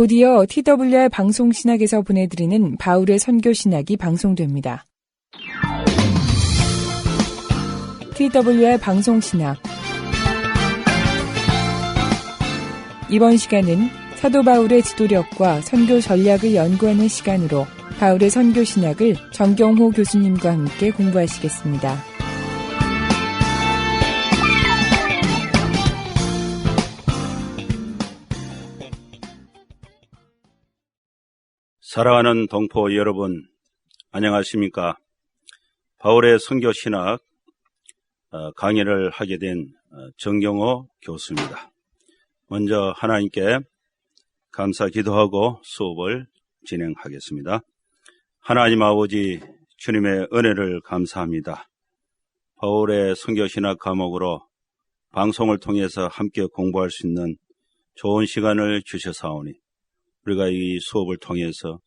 곧이어 TWR 방송신학에서 보내드리는 바울의 선교신학이 방송됩니다. TWR 방송신학 이번 시간은 사도 바울의 지도력과 선교 전략을 연구하는 시간으로 바울의 선교신학을 정경호 교수님과 함께 공부하시겠습니다. 사랑하는 동포 여러분, 안녕하십니까? 바울의 선교신학 강의를 하게 된 정경호 교수입니다. 먼저 하나님께 감사 기도하고 수업을 진행하겠습니다. 하나님 아버지, 주님의 은혜를 감사합니다. 바울의 선교신학 과목으로 방송을 통해서 함께 공부할 수 있는 좋은 시간을 주셔사오니 우리가 이 수업을 통해서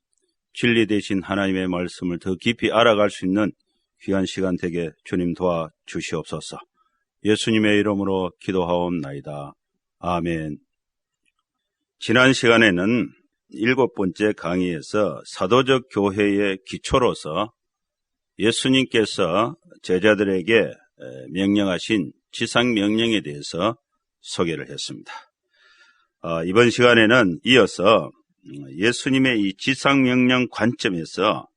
진리 되신 하나님의 말씀을 더 깊이 알아갈 수 있는 귀한 시간 되게 주님 도와주시옵소서. 예수님의 이름으로 기도하옵나이다. 아멘. 지난 시간에는 7번째 강의에서 사도적 교회의 기초로서 예수님께서 제자들에게 명령하신 지상명령에 대해서 소개를 했습니다. 이번 시간에는 이어서 예수님의 이 지상명령 관점에서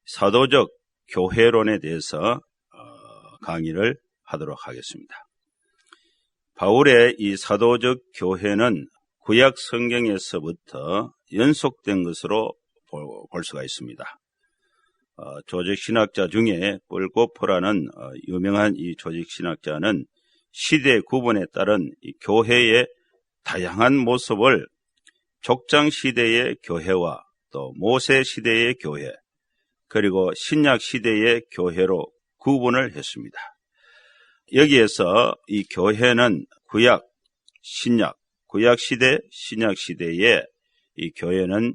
사도적 교회론에 대해서 강의를 하도록 하겠습니다. 바울의 이 사도적 교회는 구약 성경에서부터 연속된 것으로 볼 수가 있습니다. 조직신학자 중에 폴고프라는 유명한 이 조직신학자는 시대 구분에 따른 이 교회의 다양한 모습을 족장 시대의 교회와 또 모세 시대의 교회, 그리고 신약 시대의 교회로 구분을 했습니다. 여기에서 이 교회는 구약, 신약, 구약 시대, 신약 시대에 이 교회는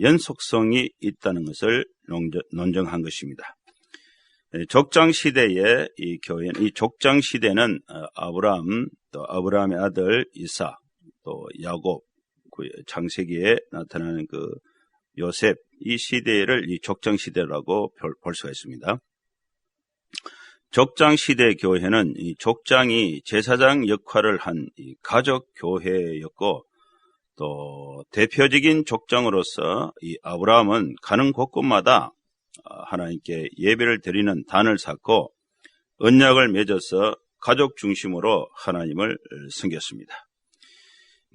연속성이 있다는 것을 논증한 것입니다. 족장 시대의 이 교회는, 이 족장 시대는 아브라함, 또 아브라함의 아들 이삭, 또 야곱, 창세기에 나타나는 그 요셉, 이 시대를 이 족장 시대라고 볼 수가 있습니다. 족장 시대 교회는 이 족장이 제사장 역할을 한 이 가족 교회였고, 또 대표적인 족장으로서 이 아브라함은 가는 곳곳마다 하나님께 예배를 드리는 단을 쌓고 언약을 맺어서 가족 중심으로 하나님을 섬겼습니다.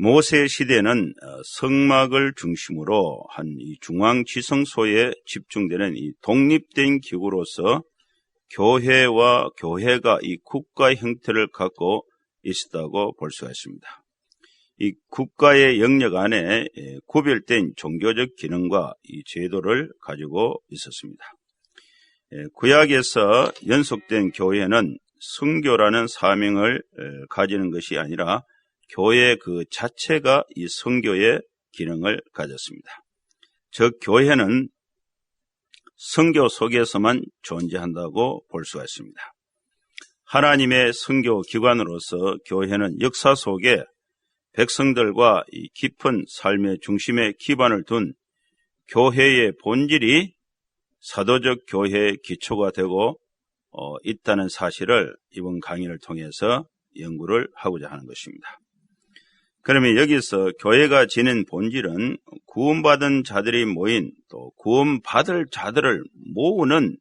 모세 시대는 성막을 중심으로 한 이 중앙 지성소에 집중되는 이 독립된 기구로서 교회와 교회가 이 국가 형태를 갖고 있었다고 볼 수가 있습니다. 이 국가의 영역 안에 구별된 종교적 기능과 이 제도를 가지고 있었습니다. 구약에서 연속된 교회는 선교라는 사명을 가지는 것이 아니라 교회 그 자체가 이 선교의 기능을 가졌습니다. 즉 교회는 선교 속에서만 존재한다고 볼 수가 있습니다. 하나님의 선교 기관으로서 교회는 역사 속에 백성들과 이 깊은 삶의 중심에 기반을 둔 교회의 본질이 사도적 교회의 기초가 되고 있다는 사실을 이번 강의를 통해서 연구를 하고자 하는 것입니다. 그러면 여기서 교회가 지닌 본질은 구원받은 자들이 모인, 또 구원받을 자들을 모으는,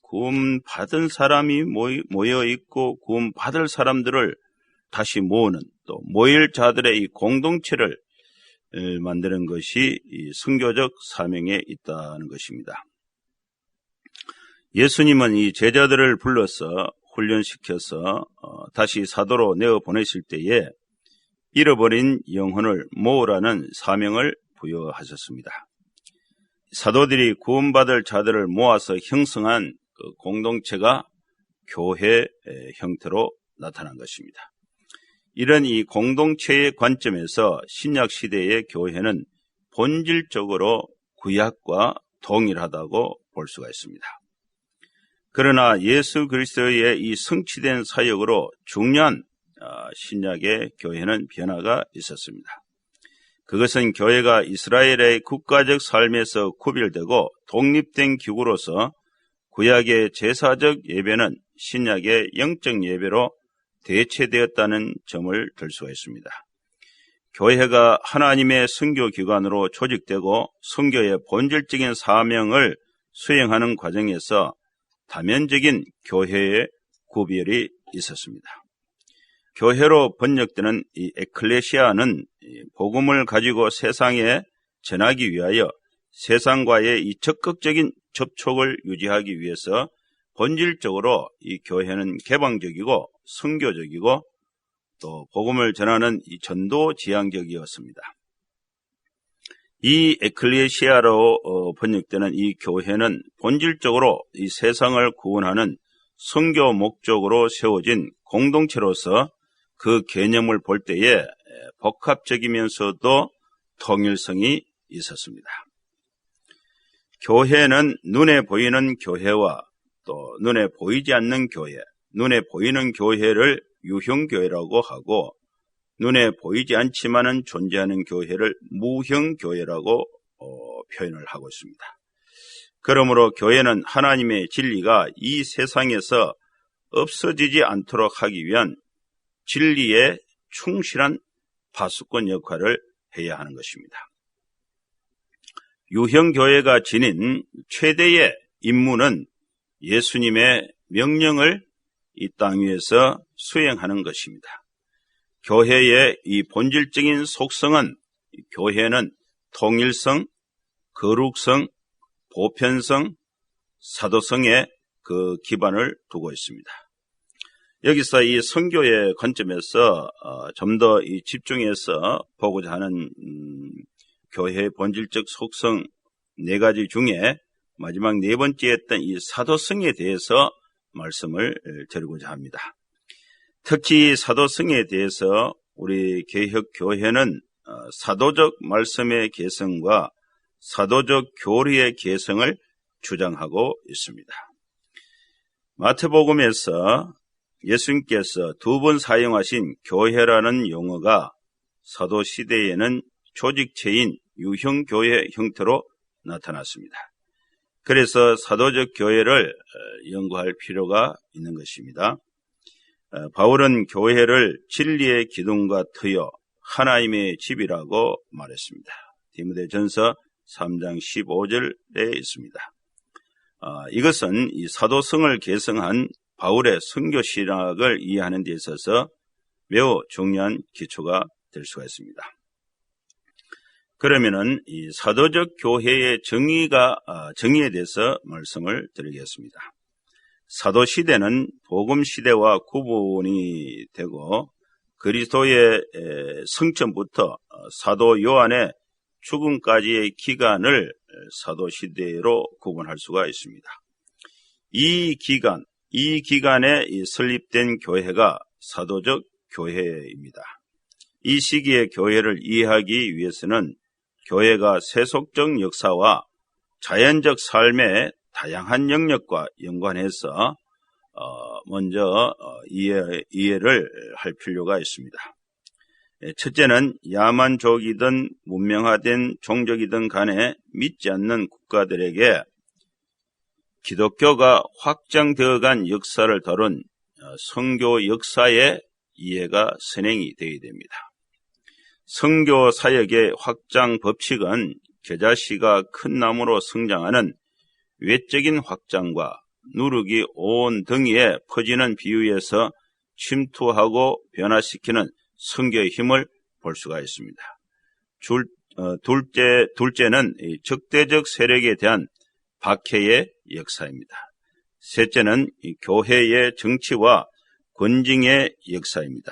구원받은 사람이 모여 있고 구원받을 사람들을 다시 모으는, 또 모일 자들의 이 공동체를 만드는 것이 이 선교적 사명에 있다는 것입니다. 예수님은 이 제자들을 불러서 훈련시켜서 다시 사도로 내어보내실 때에 잃어버린 영혼을 모으라는 사명을 부여하셨습니다. 사도들이 구원받을 자들을 모아서 형성한 그 공동체가 교회 형태로 나타난 것입니다. 이런 이 공동체의 관점에서 신약 시대의 교회는 본질적으로 구약과 동일하다고 볼 수가 있습니다. 그러나 예수 그리스도의 이 성취된 사역으로 중요한 신약의 교회는 변화가 있었습니다. 그것은 교회가 이스라엘의 국가적 삶에서 구별되고 독립된 기구로서 구약의 제사적 예배는 신약의 영적 예배로 대체되었다는 점을 들 수가 있습니다. 교회가 하나님의 선교기관으로 조직되고 선교의 본질적인 사명을 수행하는 과정에서 다면적인 교회의 구별이 있었습니다. 교회로 번역되는 이 에클레시아는 복음을 가지고 세상에 전하기 위하여 세상과의 이 적극적인 접촉을 유지하기 위해서 본질적으로 이 교회는 개방적이고 선교적이고 또 복음을 전하는 이 전도 지향적이었습니다. 이 에클레시아로 번역되는 이 교회는 본질적으로 이 세상을 구원하는 선교 목적으로 세워진 공동체로서 그 개념을 볼 때에 복합적이면서도 통일성이 있었습니다. 교회는 눈에 보이는 교회와 또 눈에 보이지 않는 교회, 눈에 보이는 교회를 유형교회라고 하고 눈에 보이지 않지만은 존재하는 교회를 무형교회라고 표현을 하고 있습니다. 그러므로 교회는 하나님의 진리가 이 세상에서 없어지지 않도록 하기 위한 진리에 충실한 파수꾼 역할을 해야 하는 것입니다. 유형교회가 지닌 최대의 임무는 예수님의 명령을 이 땅 위에서 수행하는 것입니다. 교회의 이 본질적인 속성은 교회는 통일성, 거룩성, 보편성, 사도성에 그 기반을 두고 있습니다. 여기서 이 선교의 관점에서 좀 더 이 집중해서 보고자 하는 교회의 본질적 속성 4가지 중에 마지막 4번째였던 이 사도성에 대해서 말씀을 드리고자 합니다. 특히 사도성에 대해서 우리 개혁교회는 사도적 말씀의 개성과 사도적 교리의 개성을 주장하고 있습니다. 마태복음에서 예수님께서 2번 사용하신 교회라는 용어가 사도시대에는 조직체인 유형교회 형태로 나타났습니다. 그래서 사도적 교회를 연구할 필요가 있는 것입니다. 바울은 교회를 진리의 기둥과 트여 하나님의 집이라고 말했습니다. 디모데전서 3장 15절에 있습니다. 이것은 이 사도성을 계승한 바울의 선교 신학을 이해하는 데 있어서 매우 중요한 기초가 될 수가 있습니다. 그러면은 이 사도적 교회의 정의에 대해서 말씀을 드리겠습니다. 사도 시대는 복음 시대와 구분이 되고 그리스도의 성천부터 사도 요한의 죽음까지의 기간을 사도 시대로 구분할 수가 있습니다. 이 기간에 설립된 교회가 사도적 교회입니다. 이 시기의 교회를 이해하기 위해서는 교회가 세속적 역사와 자연적 삶의 다양한 영역과 연관해서 먼저 이해를 할 필요가 있습니다. 첫째는 야만족이든 문명화된 종족이든 간에 믿지 않는 국가들에게 기독교가 확장되어간 역사를 다룬 선교 역사의 이해가 선행이 되어야 됩니다. 선교 사역의 확장 법칙은 겨자씨가 큰 나무로 성장하는 외적인 확장과 누룩이 온 덩이에 퍼지는 비유에서 침투하고 변화시키는 선교의 힘을 볼 수가 있습니다. 둘째는 적대적 세력에 대한 박해의 역사입니다. 셋째는 교회의 정치와 권징의 역사입니다.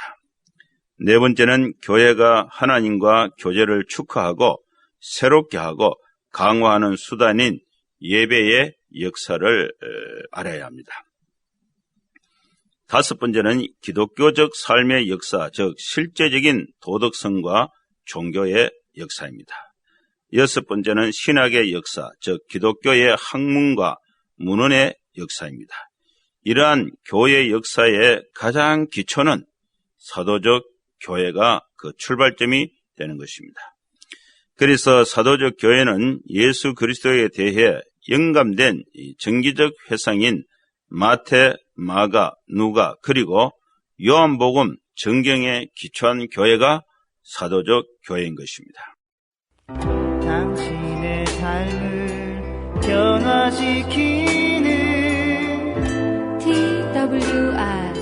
네 번째는 교회가 하나님과 교제를 축하하고 새롭게 하고 강화하는 수단인 예배의 역사를 알아야 합니다. 다섯 번째는 기독교적 삶의 역사, 즉 실제적인 도덕성과 종교의 역사입니다. 여섯 번째는 신학의 역사, 즉 기독교의 학문과 문헌의 역사입니다. 이러한 교회 역사의 가장 기초는 사도적 교회가 그 출발점이 되는 것입니다. 그래서 사도적 교회는 예수 그리스도에 대해 영감된 정기적 회상인 마태, 마가, 누가 그리고 요한복음 정경에 기초한 교회가 사도적 교회인 것입니다. 당신의 삶을 변화시키는 TWR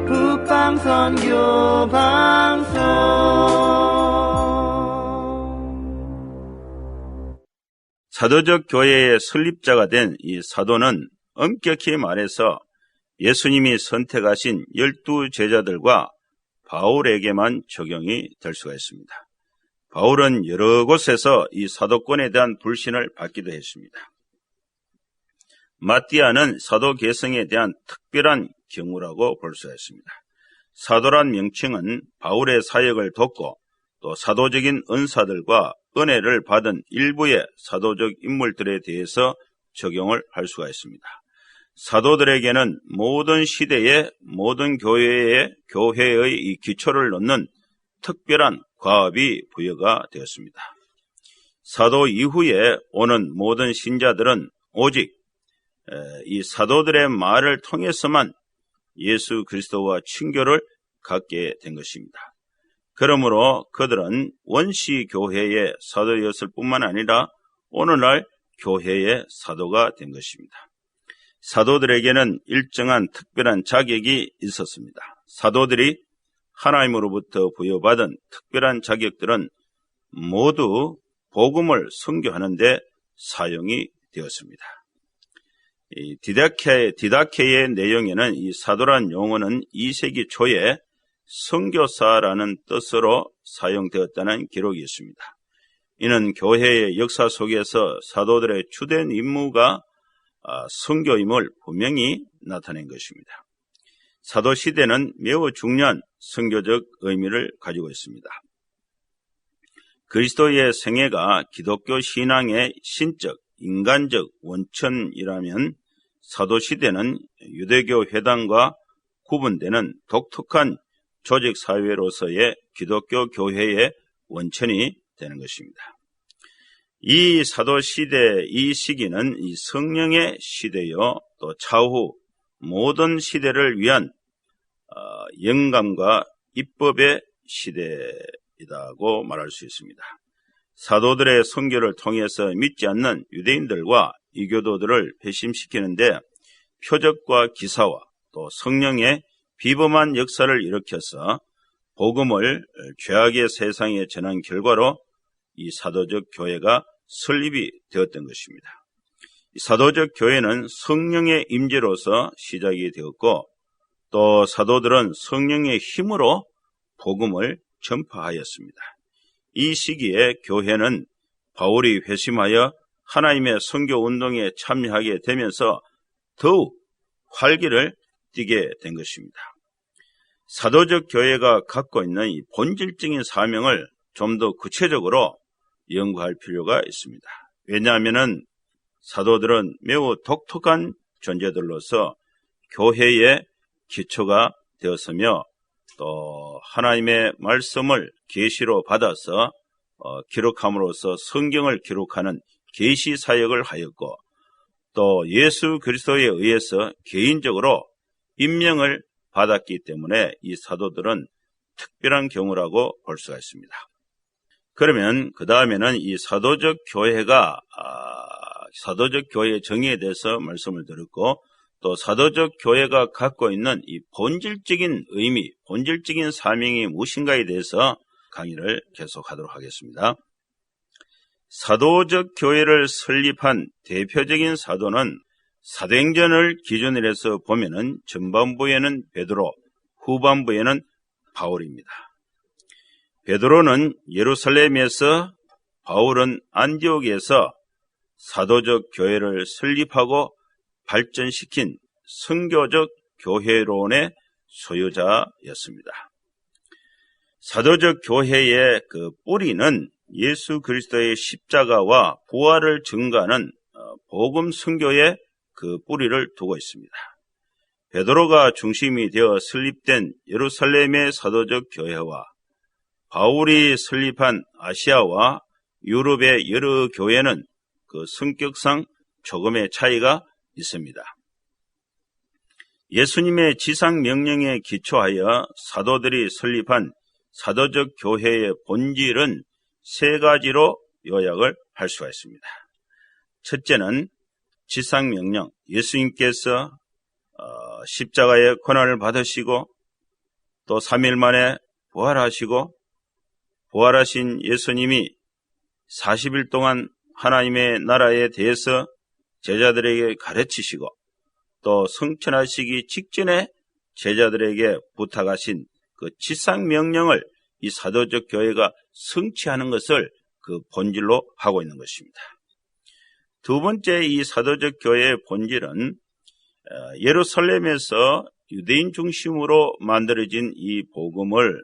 북방선교 방송. 사도적 교회의 설립자가 된 이 사도는 엄격히 말해서 예수님이 선택하신 12 제자들과 바울에게만 적용이 될 수가 있습니다. 바울은 여러 곳에서 이 사도권에 대한 불신을 받기도 했습니다. 마띠아는 사도 계승에 대한 특별한 경우라고 볼 수가 있습니다. 사도란 명칭은 바울의 사역을 돕고 또 사도적인 은사들과 은혜를 받은 일부의 사도적 인물들에 대해서 적용을 할 수가 있습니다. 사도들에게는 모든 시대의 모든 교회의 이 기초를 놓는 특별한 과업이 부여가 되었습니다. 사도 이후에 오는 모든 신자들은 오직 이 사도들의 말을 통해서만 예수 그리스도와 친교를 갖게 된 것입니다. 그러므로 그들은 원시 교회의 사도였을 뿐만 아니라 오늘날 교회의 사도가 된 것입니다. 사도들에게는 일정한 특별한 자격이 있었습니다. 사도들이 하나님으로부터 부여받은 특별한 자격들은 모두 복음을 선교하는 데 사용이 되었습니다. 이 디다케의 내용에는 이 사도란 용어는 2세기 초에 선교사라는 뜻으로 사용되었다는 기록이 있습니다. 이는 교회의 역사 속에서 사도들의 주된 임무가 선교임을 분명히 나타낸 것입니다. 사도 시대는 매우 중요한 선교적 의미를 가지고 있습니다. 그리스도의 생애가 기독교 신앙의 신적, 인간적 원천이라면 사도 시대는 유대교 회당과 구분되는 독특한 조직 사회로서의 기독교 교회의 원천이 되는 것입니다. 이 사도 시대, 이 시기는 이 성령의 시대요, 또 차후 모든 시대를 위한 영감과 입법의 시대이라고 말할 수 있습니다. 사도들의 선교를 통해서 믿지 않는 유대인들과 이교도들을 배심시키는데 표적과 기사와 또 성령의 비범한 역사를 일으켜서 복음을 죄악의 세상에 전한 결과로 이 사도적 교회가 설립이 되었던 것입니다. 이 사도적 교회는 성령의 임재로서 시작이 되었고 또 사도들은 성령의 힘으로 복음을 전파하였습니다. 이 시기에 교회는 바울이 회심하여 하나님의 선교 운동에 참여하게 되면서 더욱 활기를 띠게 된 것입니다. 사도적 교회가 갖고 있는 이 본질적인 사명을 좀 더 구체적으로 연구할 필요가 있습니다. 왜냐하면 사도들은 매우 독특한 존재들로서 교회의 기초가 되었으며 또 하나님의 말씀을 계시로 받아서 기록함으로써 성경을 기록하는 계시 사역을 하였고 또 예수 그리스도에 의해서 개인적으로 임명을 받았기 때문에 이 사도들은 특별한 경우라고 볼 수가 있습니다. 그러면 그 다음에는 이 사도적 교회가 사도적 교회의 정의에 대해서 말씀을 드렸고 또 사도적 교회가 갖고 있는 이 본질적인 의미, 본질적인 사명이 무엇인가에 대해서 강의를 계속하도록 하겠습니다. 사도적 교회를 설립한 대표적인 사도는 사도행전을 기준으로 해서 보면은 전반부에는 베드로, 후반부에는 바울입니다. 베드로는 예루살렘에서, 바울은 안디옥에서 사도적 교회를 설립하고 발전시킨 선교적 교회론의 소유자였습니다. 사도적 교회의 그 뿌리는 예수 그리스도의 십자가와 부활을 증거하는 복음 선교의 그 뿌리를 두고 있습니다. 베드로가 중심이 되어 설립된 예루살렘의 사도적 교회와 바울이 설립한 아시아와 유럽의 여러 교회는 그 성격상 조금의 차이가 있습니다. 예수님의 지상 명령에 기초하여 사도들이 설립한 사도적 교회의 본질은 세 가지로 요약을 할 수가 있습니다. 첫째는 지상 명령, 예수님께서 십자가의 고난을 받으시고 또 3일 만에 부활하시고 부활하신 예수님이 40일 동안 하나님의 나라에 대해서 제자들에게 가르치시고 또 성천하시기 직전에 제자들에게 부탁하신 그 지상 명령을 이 사도적 교회가 성취하는 것을 그 본질로 하고 있는 것입니다. 두 번째 이 사도적 교회의 본질은 예루살렘에서 유대인 중심으로 만들어진 이 복음을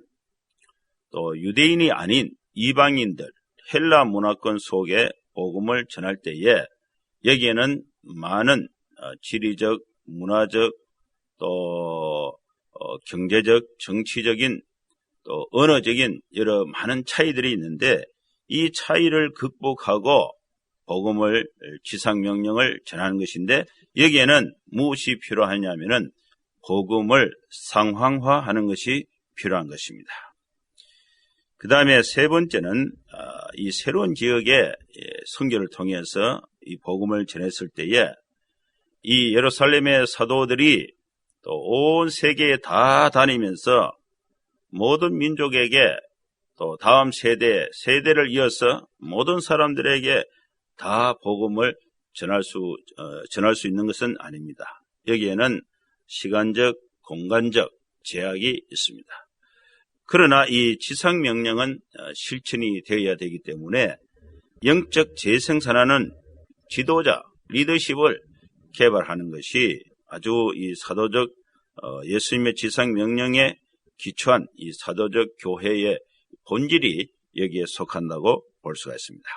또 유대인이 아닌 이방인들, 헬라 문화권 속에 복음을 전할 때에 여기에는 많은 지리적, 문화적, 또 경제적, 정치적인, 또 언어적인 여러 많은 차이들이 있는데 이 차이를 극복하고 복음을, 지상명령을 전하는 것인데 여기에는 무엇이 필요하냐면은 복음을 상황화하는 것이 필요한 것입니다. 그 다음에 세 번째는 이 새로운 지역의 선교를 통해서 이 복음을 전했을 때에 이 예루살렘의 사도들이 또 온 세계에 다 다니면서 모든 민족에게 또 다음 세대를 이어서 모든 사람들에게 다 복음을 전할 수 있는 것은 아닙니다. 여기에는 시간적, 공간적 제약이 있습니다. 그러나 이 지상명령은 실천이 되어야 되기 때문에 영적 재생산하는 지도자, 리더십을 개발하는 것이 아주 이 사도적 예수님의 지상명령에 기초한 이 사도적 교회의 본질이 여기에 속한다고 볼 수가 있습니다.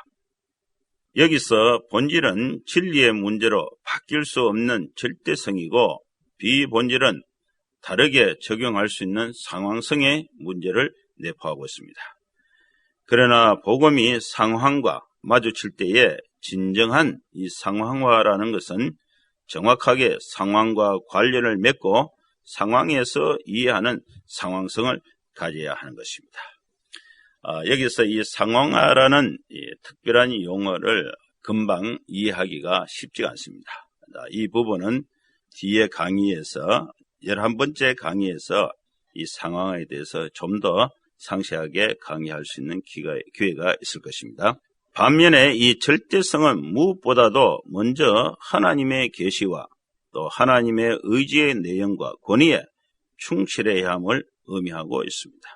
여기서 본질은 진리의 문제로 바뀔 수 없는 절대성이고 비본질은 다르게 적용할 수 있는 상황성의 문제를 내포하고 있습니다. 그러나 복음이 상황과 마주칠 때에 진정한 이 상황화라는 것은 정확하게 상황과 관련을 맺고 상황에서 이해하는 상황성을 가져야 하는 것입니다. 여기서 이 상황화라는 특별한 용어를 금방 이해하기가 쉽지가 않습니다. 이 부분은 뒤에 강의에서 11번째 강의에서 이 상황에 대해서 좀 더 상세하게 강의할 수 있는 기회가 있을 것입니다. 반면에 이 절대성은 무엇보다도 먼저 하나님의 계시와 또 하나님의 의지의 내용과 권위에 충실해야 함을 의미하고 있습니다.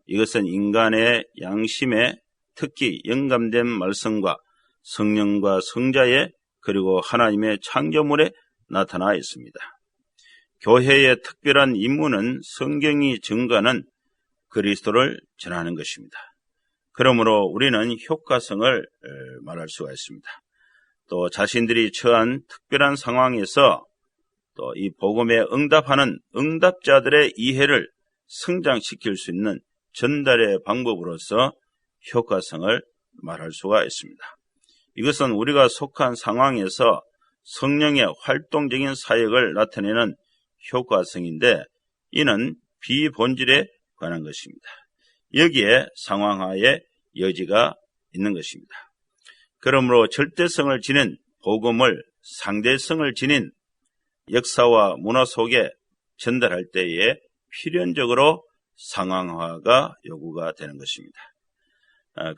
이것은 인간의 양심에 특히 영감된 말씀과 성령과 성자의 그리고 하나님의 창조물에 나타나 있습니다. 교회의 특별한 임무는 성경이 증거하는 그리스도를 전하는 것입니다. 그러므로 우리는 효과성을 말할 수가 있습니다. 또 자신들이 처한 특별한 상황에서 또 이 복음에 응답하는 응답자들의 이해를 성장시킬 수 있는 전달의 방법으로서 효과성을 말할 수가 있습니다. 이것은 우리가 속한 상황에서 성령의 활동적인 사역을 나타내는 효과성인데 이는 비본질에 관한 것입니다. 여기에 상황화의 여지가 있는 것입니다. 그러므로 절대성을 지닌 복음을 상대성을 지닌 역사와 문화 속에 전달할 때에 필연적으로 상황화가 요구가 되는 것입니다.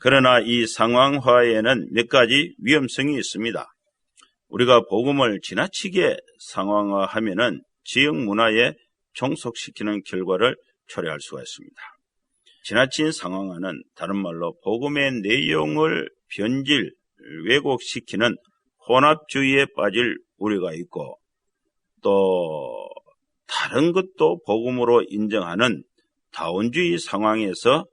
그러나 이 상황화에는 몇 가지 위험성이 있습니다. 우리가 복음을 지나치게 상황화하면은 지역 문화에 종속시키는 결과를 초래할 수가 있습니다. 지나친 상황화는 다른 말로 복음의 내용을 변질, 왜곡시키는 혼합주의에 빠질 우려가 있고 또 다른 것도 복음으로 인정하는 다원주의 상황에서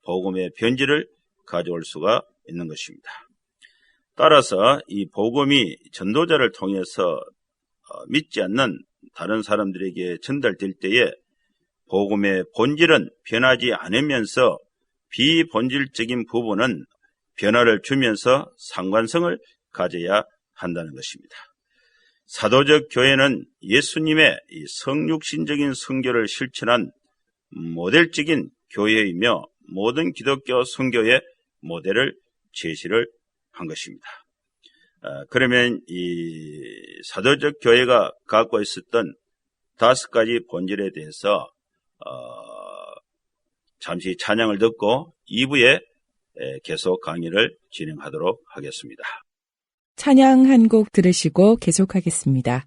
복음의 변질을 가져올 수가 있는 것입니다. 따라서 이 복음이 전도자를 통해서 믿지 않는 다른 사람들에게 전달될 때에 복음의 본질은 변하지 않으면서 비본질적인 부분은 변화를 주면서 상관성을 가져야 한다는 것입니다. 사도적 교회는 예수님의 이 성육신적인 선교를 실천한 모델적인 교회이며 모든 기독교 선교의 모델을 제시를 한 것입니다. 그러면 이 사도적 교회가 갖고 있었던 5가지 본질에 대해서 잠시 찬양을 듣고 2부에 계속 강의를 진행하도록 하겠습니다. 찬양 한 곡 들으시고 계속하겠습니다.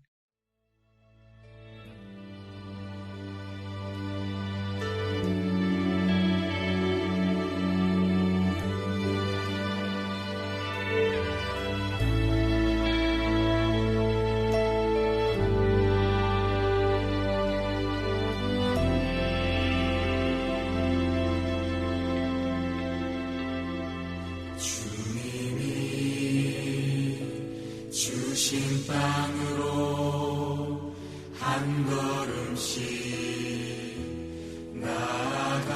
빵으로 한 걸음씩 나아갈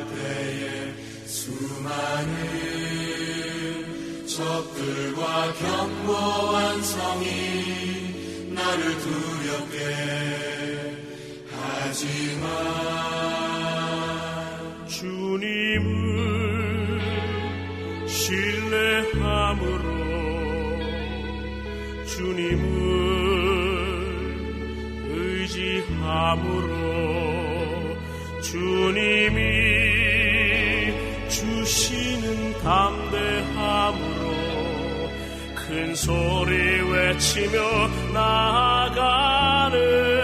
때에 수많은 적들과 견고한 성이 나를 두렵게 하지만 주님을 신뢰함으로 주님을 의지함으로 주님이 주시는 담대함으로 큰 소리 외치며 나아가는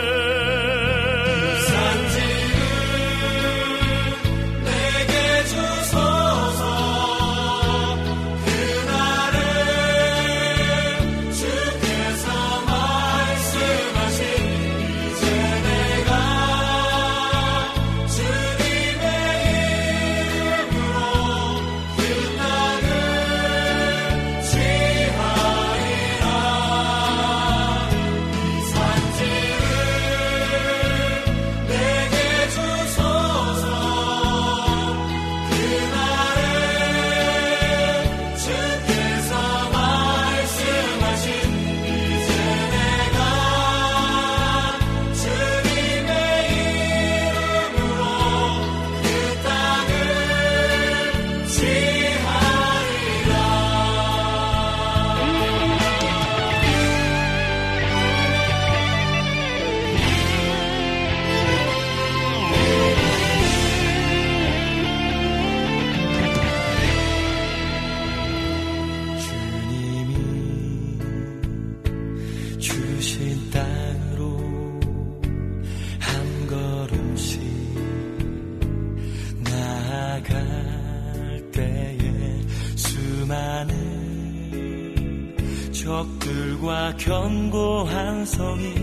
적들과 견고한 성이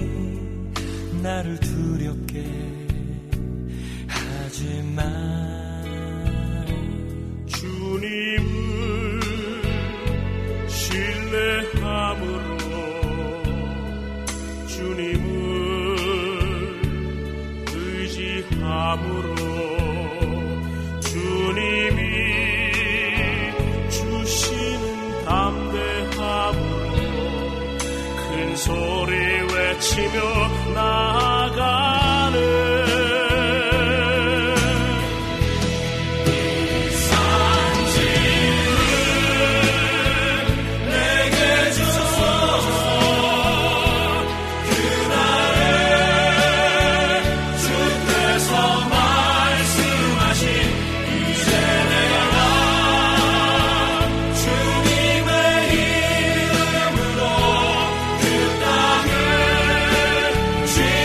나를 두렵게 하지만 주님을 신뢰함으로 주님을 의지함으로 주님이 주시는 담대함으로 큰 소리 외치며 나아가는 주님의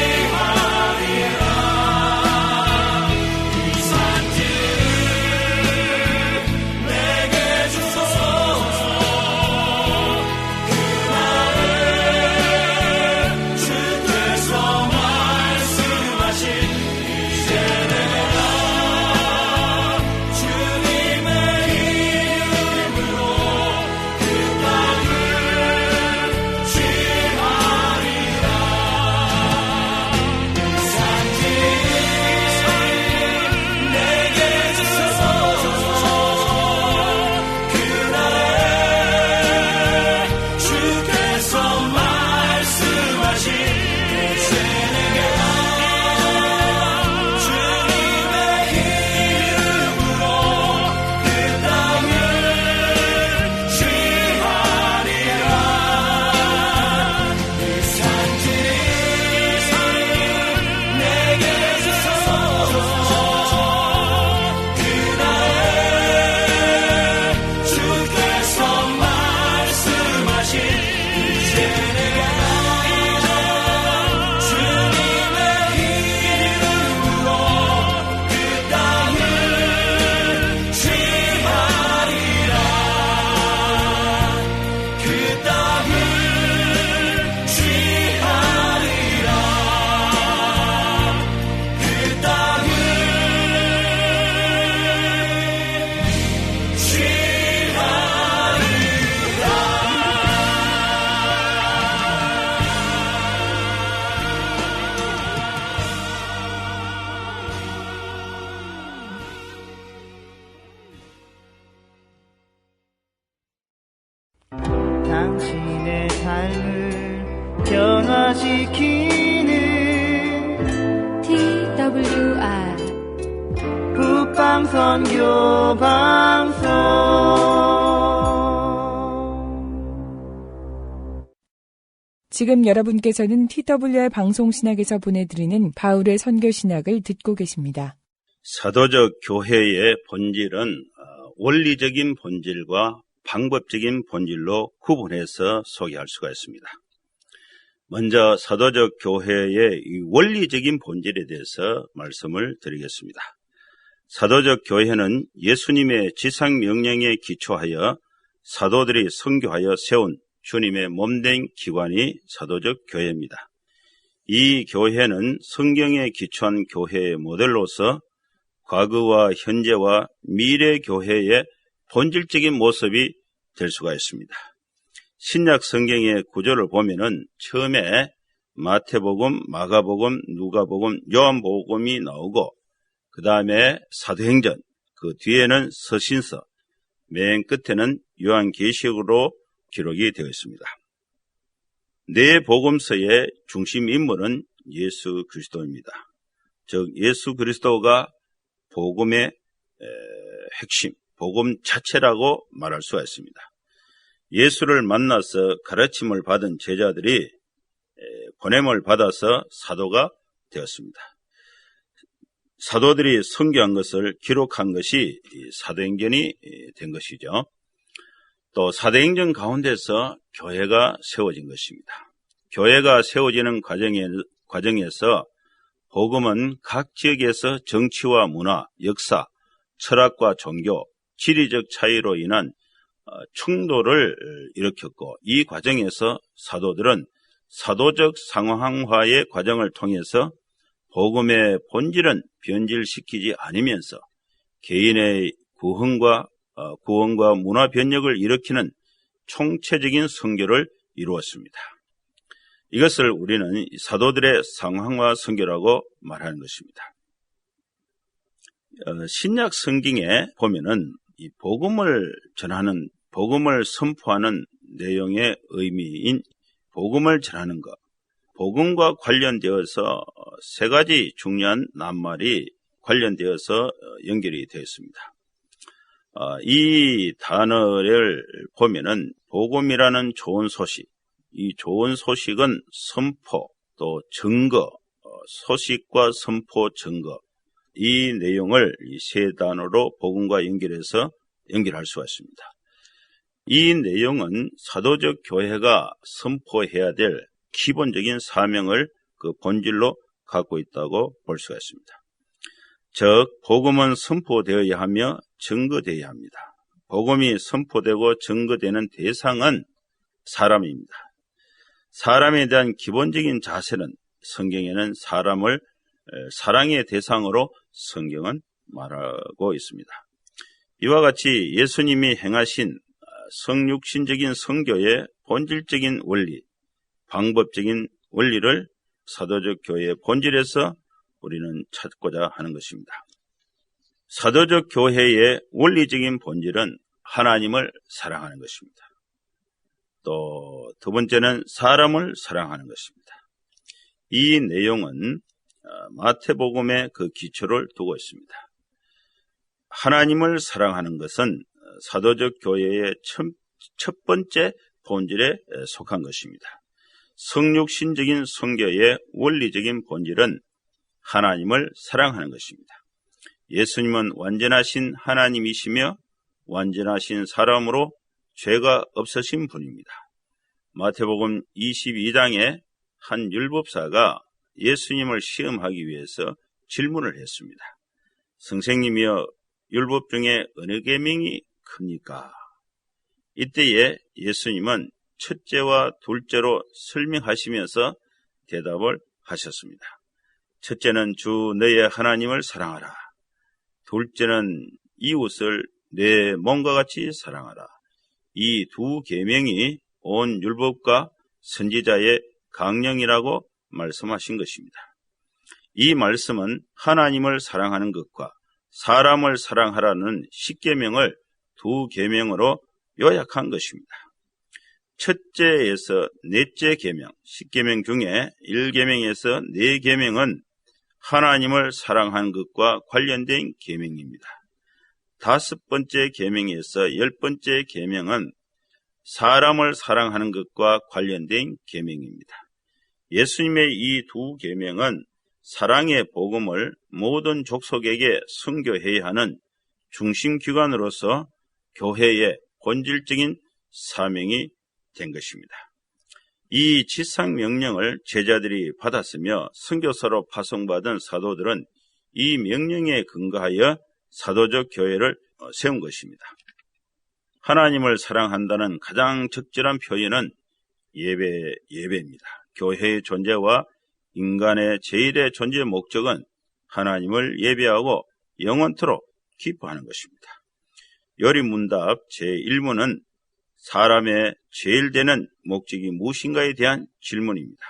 당신의 삶을 변화시키는 TWR 북방선교 방송. 지금 여러분께서는 TWR 방송신학에서 보내드리는 바울의 선교신학을 듣고 계십니다. 사도적 교회의 본질은 원리적인 본질과 방법적인 본질로 구분해서 소개할 수가 있습니다. 먼저 사도적 교회의 이 원리적인 본질에 대해서 말씀을 드리겠습니다. 사도적 교회는 예수님의 지상명령에 기초하여 사도들이 선교하여 세운 주님의 몸된 기관이 사도적 교회입니다. 이 교회는 성경에 기초한 교회의 모델로서 과거와 현재와 미래 교회의 본질적인 모습이 될 수가 있습니다. 신약 성경의 구조를 보면은 처음에 마태복음, 마가복음, 누가복음, 요한복음이 나오고 그 다음에 사도행전, 그 뒤에는 서신서, 맨 끝에는 요한계시록으로 기록이 되어 있습니다. 네 복음서의 중심 인물은 예수 그리스도입니다. 즉 예수 그리스도가 복음의 핵심, 복음 자체라고 말할 수가 있습니다. 예수를 만나서 가르침을 받은 제자들이 보냄을 받아서 사도가 되었습니다. 사도들이 선교한 것을 기록한 것이 사도행전이 된 것이죠. 또 사도행전 가운데서 교회가 세워진 것입니다. 교회가 세워지는 과정에서 복음은 각 지역에서 정치와 문화, 역사, 철학과 종교, 지리적 차이로 인한 충돌을 일으켰고 이 과정에서 사도들은 사도적 상황화의 과정을 통해서 복음의 본질은 변질시키지 않으면서 개인의 구원과 문화 변혁을 일으키는 총체적인 선교를 이루었습니다. 이것을 우리는 사도들의 상황화 선교라고 말하는 것입니다. 신약 성경에 보면은 이 복음을 전하는, 복음을 선포하는 내용의 의미인 복음을 전하는 것, 복음과 관련되어서 세 가지 중요한 낱말이 관련되어서 연결이 되어 있습니다. 이 단어를 보면은 복음이라는 좋은 소식, 이 좋은 소식은 선포, 또 증거, 소식과 선포, 증거, 이 내용을 이 세 단어로 복음과 연결할 수가 있습니다. 이 내용은 사도적 교회가 선포해야 될 기본적인 사명을 그 본질로 갖고 있다고 볼 수가 있습니다. 즉, 복음은 선포되어야 하며 증거되어야 합니다. 복음이 선포되고 증거되는 대상은 사람입니다. 사람에 대한 기본적인 자세는 성경에는 사람을 사랑의 대상으로 성경은 말하고 있습니다. 이와 같이 예수님이 행하신 성육신적인 선교의 본질적인 원리, 방법적인 원리를 사도적 교회의 본질에서 우리는 찾고자 하는 것입니다. 사도적 교회의 원리적인 본질은 하나님을 사랑하는 것입니다. 또 두 번째는 사람을 사랑하는 것입니다. 이 내용은 마태복음의 그 기초를 두고 있습니다. 하나님을 사랑하는 것은 사도적 교회의 첫 번째 본질에 속한 것입니다. 성육신적인 선교의 원리적인 본질은 하나님을 사랑하는 것입니다. 예수님은 완전하신 하나님이시며 완전하신 사람으로 죄가 없으신 분입니다. 마태복음 22장에 한 율법사가 예수님을 시험하기 위해서 질문을 했습니다. 선생님이여, 율법 중에 어느 계명이 큽니까? 이때에 예수님은 첫째와 둘째로 설명하시면서 대답을 하셨습니다. 첫째는 주 너의 하나님을 사랑하라. 둘째는 이웃을 내 몸과 같이 사랑하라. 이 두 계명이 온 율법과 선지자의 강령이라고 말씀하신 것입니다. 이 말씀은 하나님을 사랑하는 것과 사람을 사랑하라는 10계명을 두 계명으로 요약한 것입니다. 첫째에서 넷째 계명, 10계명 중에 1계명에서 4계명은 하나님을 사랑하는 것과 관련된 계명입니다. 5번째 계명에서 10번째 계명은 사람을 사랑하는 것과 관련된 계명입니다. 예수님의 이 2계명은 사랑의 복음을 모든 족속에게 선교해야 하는 중심기관으로서 교회의 본질적인 사명이 된 것입니다. 이 지상명령을 제자들이 받았으며 선교사로 파송받은 사도들은 이 명령에 근거하여 사도적 교회를 세운 것입니다. 하나님을 사랑한다는 가장 적절한 표현은 예배입니다. 교회의 존재와 인간의 제1의 존재 목적은 하나님을 예배하고 영원토록 기뻐하는 것입니다. 요리문답 제1문은 사람의 제일 되는 목적이 무엇인가에 대한 질문입니다.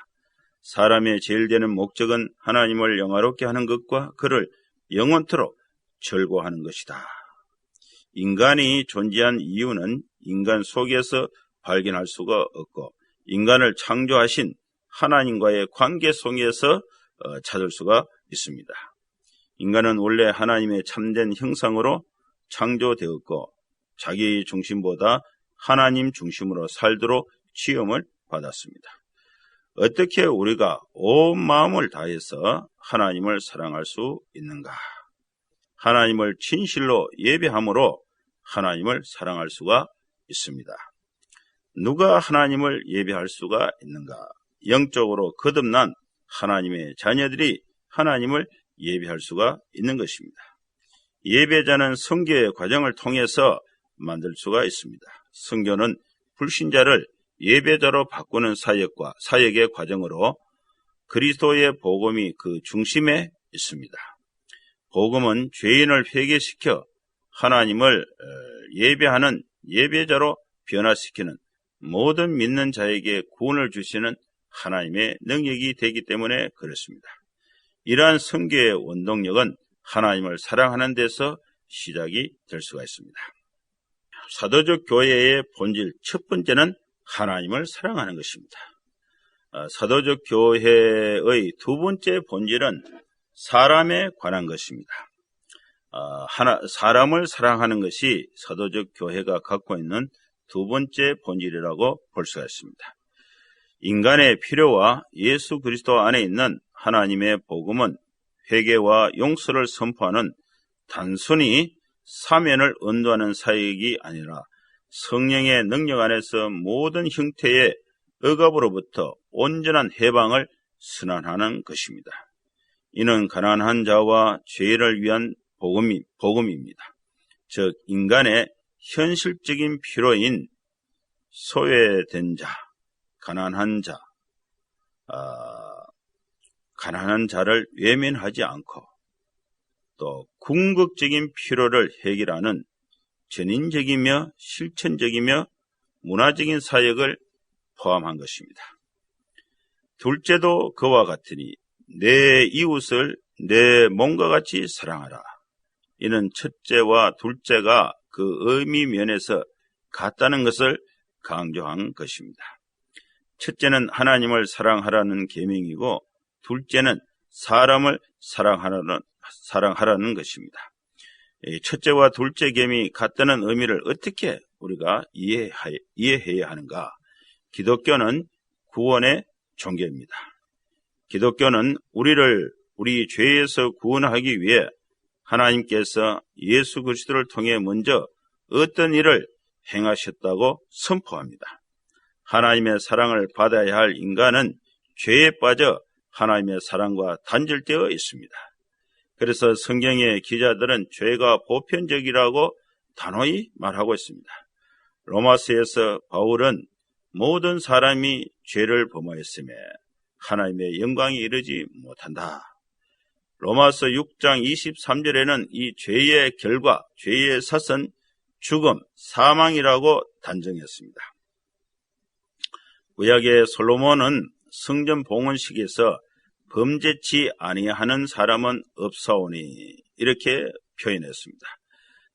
사람의 제일 되는 목적은 하나님을 영화롭게 하는 것과 그를 영원토록 절거하는 것이다. 인간이 존재한 이유는 인간 속에서 발견할 수가 없고 인간을 창조하신 하나님과의 관계 속에서 찾을 수가 있습니다. 인간은 원래 하나님의 참된 형상으로 창조되었고 자기 중심보다 하나님 중심으로 살도록 지음을 받았습니다. 어떻게 우리가 온 마음을 다해서 하나님을 사랑할 수 있는가? 하나님을 진실로 예배함으로 하나님을 사랑할 수가 있습니다. 누가 하나님을 예배할 수가 있는가? 영적으로 거듭난 하나님의 자녀들이 하나님을 예배할 수가 있는 것입니다. 예배자는 선교의 과정을 통해서 만들 수가 있습니다. 선교는 불신자를 예배자로 바꾸는 사역의 과정으로 그리스도의 복음이 그 중심에 있습니다. 복음은 죄인을 회개시켜 하나님을 예배하는 예배자로 변화시키는 모든 믿는 자에게 구원을 주시는 하나님의 능력이 되기 때문에 그렇습니다. 이러한 선교의 원동력은 하나님을 사랑하는 데서 시작이 될 수가 있습니다. 사도적 교회의 본질 첫 번째는 하나님을 사랑하는 것입니다. 사도적 교회의 두 번째 본질은 사람에 관한 것입니다. 사람을 사랑하는 것이 사도적 교회가 갖고 있는 두 번째 본질이라고 볼 수가 있습니다. 인간의 필요와 예수 그리스도 안에 있는 하나님의 복음은 회개와 용서를 선포하는 단순히 사면을 언도하는 사역이 아니라 성령의 능력 안에서 모든 형태의 억압으로부터 온전한 해방을 선언하는 것입니다. 이는 가난한 자와 죄를 위한 복음입니다. 즉 인간의 현실적인 필요인 소외된 자, 가난한 자를 외면하지 않고 또 궁극적인 필요를 해결하는 전인적이며 실천적이며 문화적인 사역을 포함한 것입니다. 둘째도 그와 같으니 내 이웃을 내 몸과 같이 사랑하라. 이는 첫째와 둘째가 그 의미 면에서 같다는 것을 강조한 것입니다. 첫째는 하나님을 사랑하라는 계명이고 둘째는 사람을 사랑하라는 것입니다. 첫째와 둘째 계명이 같다는 의미를 어떻게 우리가 이해해야 하는가? 기독교는 구원의 종교입니다. 기독교는 우리 죄에서 구원하기 위해 하나님께서 예수 그리스도를 통해 먼저 어떤 일을 행하셨다고 선포합니다. 하나님의 사랑을 받아야 할 인간은 죄에 빠져 하나님의 사랑과 단절되어 있습니다. 그래서 성경의 기자들은 죄가 보편적이라고 단호히 말하고 있습니다. 로마서에서 바울은 모든 사람이 죄를 범하였음에 하나님의 영광이 이르지 못한다. 로마서 6장 23절에는 이 죄의 결과, 죄의 사선, 죽음, 사망이라고 단정했습니다. 구약의 솔로몬은 성전 봉헌식에서 범죄치 아니하는 사람은 없사오니 이렇게 표현했습니다.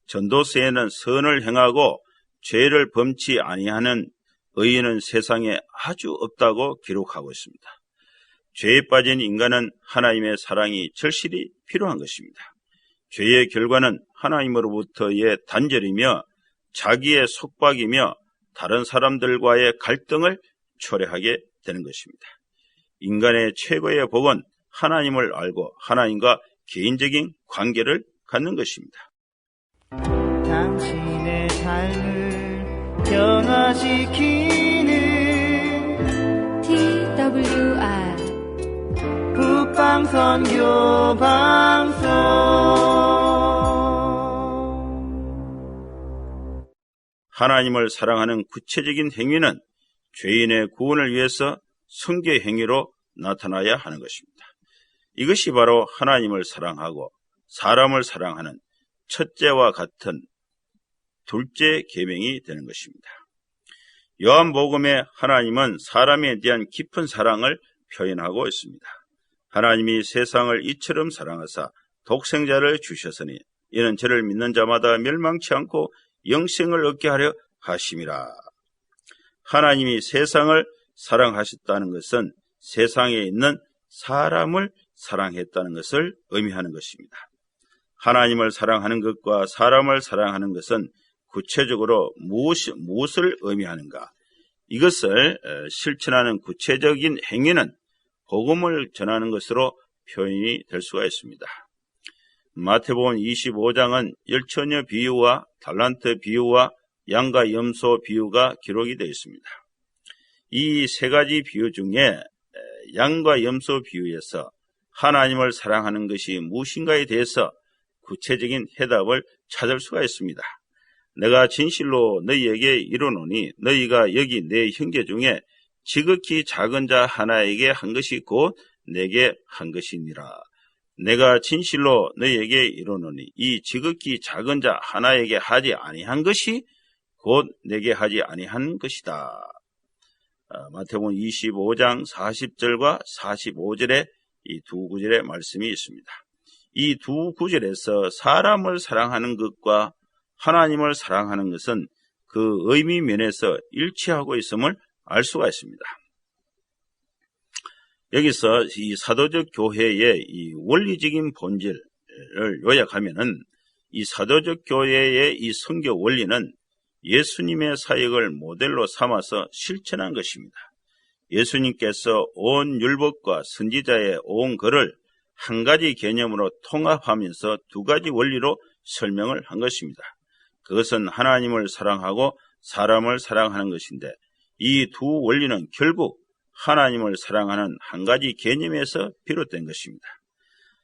전도서에는 선을 행하고 죄를 범치 아니하는 의인은 세상에 아주 없다고 기록하고 있습니다. 죄에 빠진 인간은 하나님의 사랑이 절실히 필요한 것입니다. 죄의 결과는 하나님으로부터의 단절이며 자기의 속박이며 다른 사람들과의 갈등을 초래하게 되는 것입니다. 인간의 최고의 복은 하나님을 알고 하나님과 개인적인 관계를 갖는 것입니다. 당신의 삶을 변화시키는 TWR 북방선교 방송. 하나님을 사랑하는 구체적인 행위는 죄인의 구원을 위해서 선교 행위로 나타나야 하는 것입니다. 이것이 바로 하나님을 사랑하고 사람을 사랑하는 첫째와 같은 둘째 계명이 되는 것입니다. 요한복음에 하나님은 사람에 대한 깊은 사랑을 표현하고 있습니다. 하나님이 세상을 이처럼 사랑하사 독생자를 주셨으니 이는 저를 믿는 자마다 멸망치 않고 영생을 얻게 하려 하심이라. 하나님이 세상을 사랑하셨다는 것은 세상에 있는 사람을 사랑했다는 것을 의미하는 것입니다. 하나님을 사랑하는 것과 사람을 사랑하는 것은 구체적으로 무엇을 의미하는가? 이것을 실천하는 구체적인 행위는 복음을 전하는 것으로 표현이 될 수가 있습니다. 마태복음 25장은 열처녀 비유와 달란트 비유와 양과 염소 비유가 기록이 되어 있습니다. 이 세 가지 비유 중에 양과 염소 비유에서 하나님을 사랑하는 것이 무엇인가에 대해서 구체적인 해답을 찾을 수가 있습니다. 내가 진실로 너희에게 이르노니 너희가 여기 내 형제 중에 지극히 작은 자 하나에게 한 것이 곧 내게 한 것이니라. 내가 진실로 너희에게 이르노니 이 지극히 작은 자 하나에게 하지 아니한 것이 곧 내게 하지 아니한 것이다. 마태복음 25장 40절과 45절에 이 두 구절의 말씀이 있습니다. 이 두 구절에서 사람을 사랑하는 것과 하나님을 사랑하는 것은 그 의미 면에서 일치하고 있음을 알 수가 있습니다. 여기서 이 사도적 교회의 이 원리적인 본질을 요약하면은 이 사도적 교회의 이 선교 원리는 예수님의 사역을 모델로 삼아서 실천한 것입니다. 예수님께서 온 율법과 선지자의 온 글을 한 가지 개념으로 통합하면서 두 가지 원리로 설명을 한 것입니다. 그것은 하나님을 사랑하고 사람을 사랑하는 것인데 이 두 원리는 결국 하나님을 사랑하는 한 가지 개념에서 비롯된 것입니다.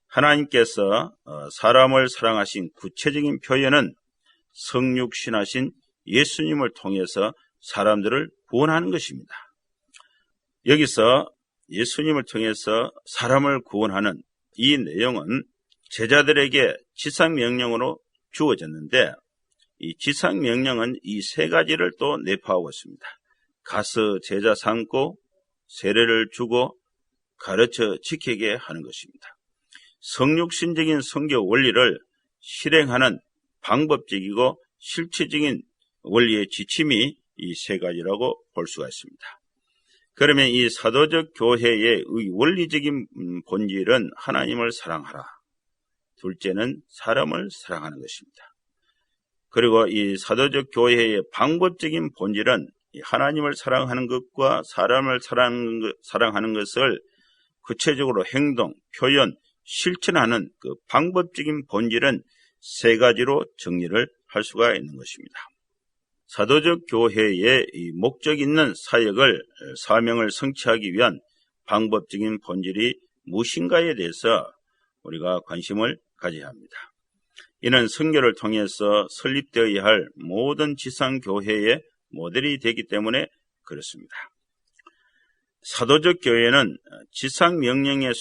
하나님께서 사람을 사랑하신 구체적인 표현은 성육신하신 예수님을 통해서 사람들을 구원하는 것입니다. 여기서 예수님을 통해서 사람을 구원하는 이 내용은 제자들에게 지상명령으로 주어졌는데 이 지상명령은 이 세 가지를 또 내포하고 있습니다. 가서 제자 삼고 세례를 주고 가르쳐 지키게 하는 것입니다. 성육신적인 선교 원리를 실행하는 방법적이고 실체적인 원리의 지침이 이 세 가지라고 볼 수가 있습니다. 그러면 이 사도적 교회의 원리적인 본질은 하나님을 사랑하라. 둘째는 사람을 사랑하는 것입니다. 그리고 이 사도적 교회의 방법적인 본질은 하나님을 사랑하는 것과 사람을 사랑하는 것을 구체적으로 행동, 표현, 실천하는 그 방법적인 본질은 세 가지로 정리를 할 수가 있는 것입니다. 사도적 교회의 이 목적 있는 사명을 성취하기 위한 방법적인 본질이 무엇인가에 대해서 우리가 관심을 가져야 합니다. 이는 선교를 통해서 설립되어야 할 모든 지상교회의 모델이 되기 때문에 그렇습니다. 사도적 교회는 지상명령의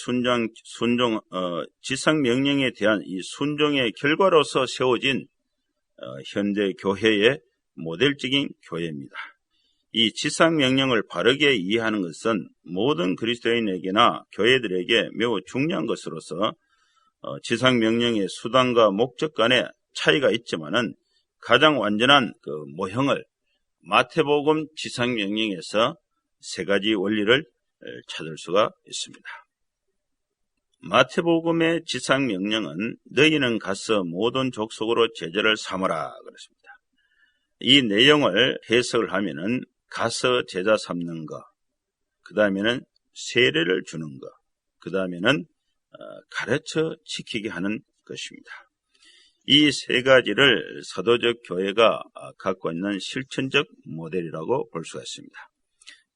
지상명령에 대한 이 순종의 결과로서 세워진 현대 교회의 모델적인 교회입니다. 이 지상명령을 바르게 이해하는 것은 모든 그리스도인에게나 교회들에게 매우 중요한 것으로서 지상명령의 수단과 목적 간에 차이가 있지만은 가장 완전한 그 모형을 마태복음 지상명령에서 세 가지 원리를 찾을 수가 있습니다. 마태복음의 지상명령은 너희는 가서 모든 족속으로 제자를 삼으라 그랬습니다. 이 내용을 해석을 하면은 가서 제자 삼는 것, 그 다음에는 세례를 주는 것, 그 다음에는 가르쳐 지키게 하는 것입니다. 이 세 가지를 사도적 교회가 갖고 있는 실천적 모델이라고 볼 수가 있습니다.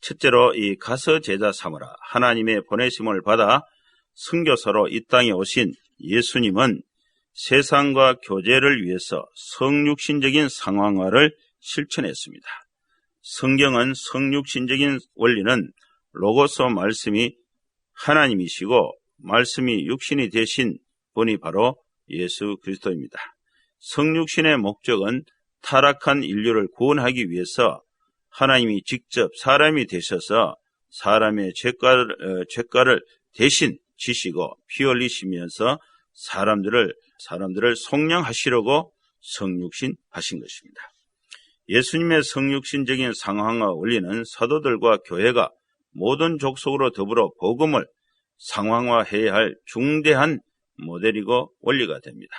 첫째로 이 가서 제자 삼으라, 하나님의 보내심을 받아 선교사로 이 땅에 오신 예수님은 세상과 교제를 위해서 성육신적인 상황화를 실천했습니다. 성경은 성육신적인 원리는 로고스 말씀이 하나님이시고 말씀이 육신이 되신 분이 바로 예수 그리스도입니다. 성육신의 목적은 타락한 인류를 구원하기 위해서 하나님이 직접 사람이 되셔서 사람의 죄가를 대신 지시고 피 흘리시면서 사람들을 속량하시려고 성육신 하신 것입니다. 예수님의 성육신적인 상황화 원리는 사도들과 교회가 모든 족속으로 더불어 복음을 상황화해야 할 중대한 모델이고 원리가 됩니다.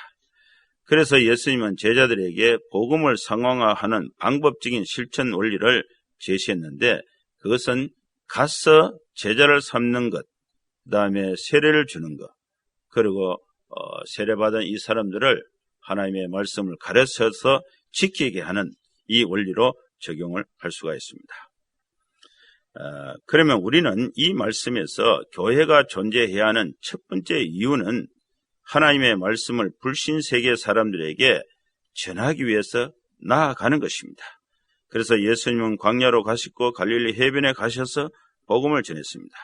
그래서 예수님은 제자들에게 복음을 상황화하는 방법적인 실천 원리를 제시했는데 그것은 가서 제자를 삼는 것, 그 다음에 세례를 주는 것, 그리고 세례받은 이 사람들을 하나님의 말씀을 가르쳐서 지키게 하는 이 원리로 적용을 할 수가 있습니다. 그러면 우리는 이 말씀에서 교회가 존재해야 하는 첫 번째 이유는 하나님의 말씀을 불신세계 사람들에게 전하기 위해서 나아가는 것입니다. 그래서 예수님은 광야로 가시고 갈릴리 해변에 가셔서 복음을 전했습니다.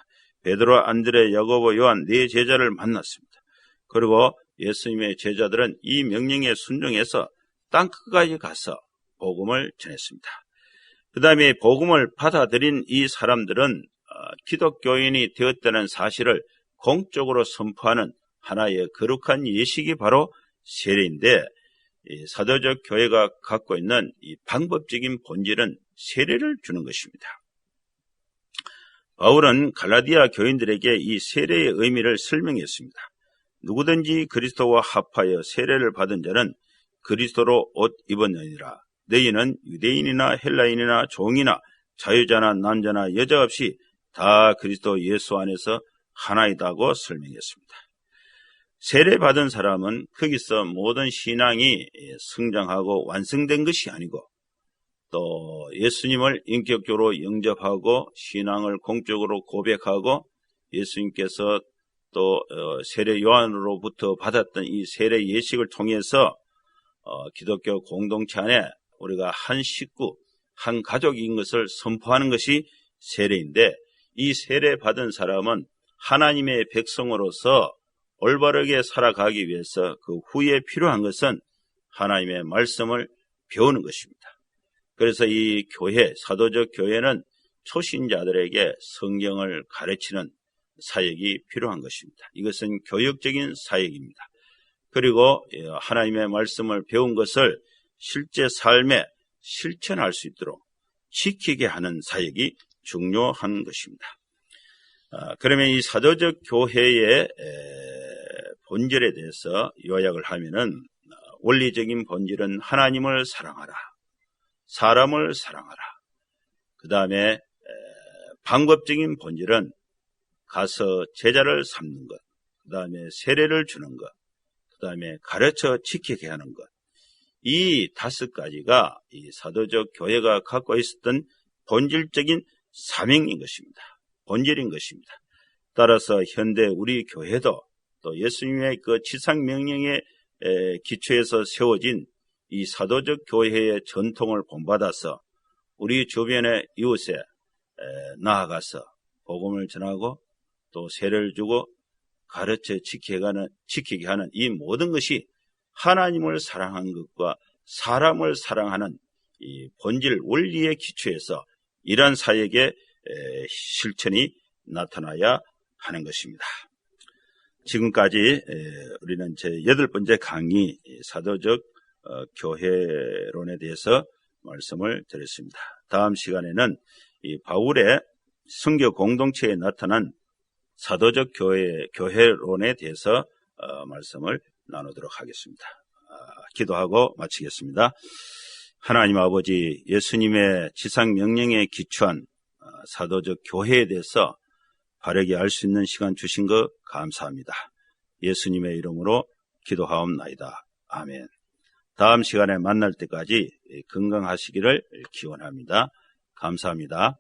베드로, 안드레, 야고보, 요한 네 제자를 만났습니다. 그리고 예수님의 제자들은 이 명령에 순종해서 땅끝까지 가서 복음을 전했습니다. 그 다음에 복음을 받아들인 이 사람들은 기독교인이 되었다는 사실을 공적으로 선포하는 하나의 거룩한 예식이 바로 세례인데 사도적 교회가 갖고 있는 이 방법적인 본질은 세례를 주는 것입니다. 바울은 갈라디아 교인들에게 이 세례의 의미를 설명했습니다. 누구든지 그리스도와 합하여 세례를 받은 자는 그리스도로 옷 입었느니라. 너희는 유대인이나 헬라인이나 종이나 자유자나 남자나 여자 없이 다 그리스도 예수 안에서 하나이다고 설명했습니다. 세례받은 사람은 거기서 모든 신앙이 성장하고 완성된 것이 아니고 또 예수님을 인격적으로 영접하고 신앙을 공적으로 고백하고 예수님께서 또 세례 요한으로부터 받았던 이 세례 예식을 통해서 기독교 공동체 안에 우리가 한 식구, 한 가족인 것을 선포하는 것이 세례인데 이 세례 받은 사람은 하나님의 백성으로서 올바르게 살아가기 위해서 그 후에 필요한 것은 하나님의 말씀을 배우는 것입니다. 그래서 이 교회, 사도적 교회는 초신자들에게 성경을 가르치는 사역이 필요한 것입니다. 이것은 교육적인 사역입니다. 그리고 하나님의 말씀을 배운 것을 실제 삶에 실천할 수 있도록 지키게 하는 사역이 중요한 것입니다. 그러면 이 사도적 교회의 본질에 대해서 요약을 하면은 원리적인 본질은 하나님을 사랑하라, 사람을 사랑하라. 그 다음에 방법적인 본질은 가서 제자를 삼는 것, 그 다음에 세례를 주는 것, 그 다음에 가르쳐 지키게 하는 것. 이 5가지가 이 사도적 교회가 갖고 있었던 본질적인 사명인 것입니다. 본질인 것입니다. 따라서 현대 우리 교회도 또 예수님의 그 지상명령의 기초에서 세워진 이 사도적 교회의 전통을 본받아서 우리 주변의 이웃에 나아가서 복음을 전하고 또 세례를 주고 가르쳐 지키게 하는 이 모든 것이 하나님을 사랑한 것과 사람을 사랑하는 이 본질 원리의 기초에서 이러한 사역의 실천이 나타나야 하는 것입니다. 지금까지 우리는 제 8번째 강의 사도적 교회론에 대해서 말씀을 드렸습니다. 다음 시간에는 이 바울의 선교 공동체에 나타난 사도적 교회론에 대해서 말씀을 나누도록 하겠습니다. 기도하고 마치겠습니다. 하나님 아버지, 예수님의 지상 명령에 기초한 사도적 교회에 대해서 바르게 알 수 있는 시간 주신 것 감사합니다. 예수님의 이름으로 기도하옵나이다. 아멘. 다음 시간에 만날 때까지 건강하시기를 기원합니다. 감사합니다.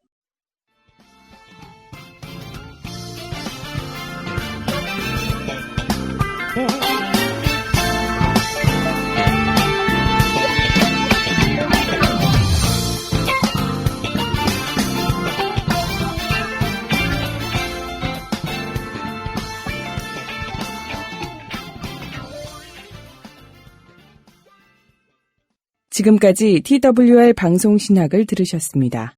지금까지 TWR 방송신학을 들으셨습니다.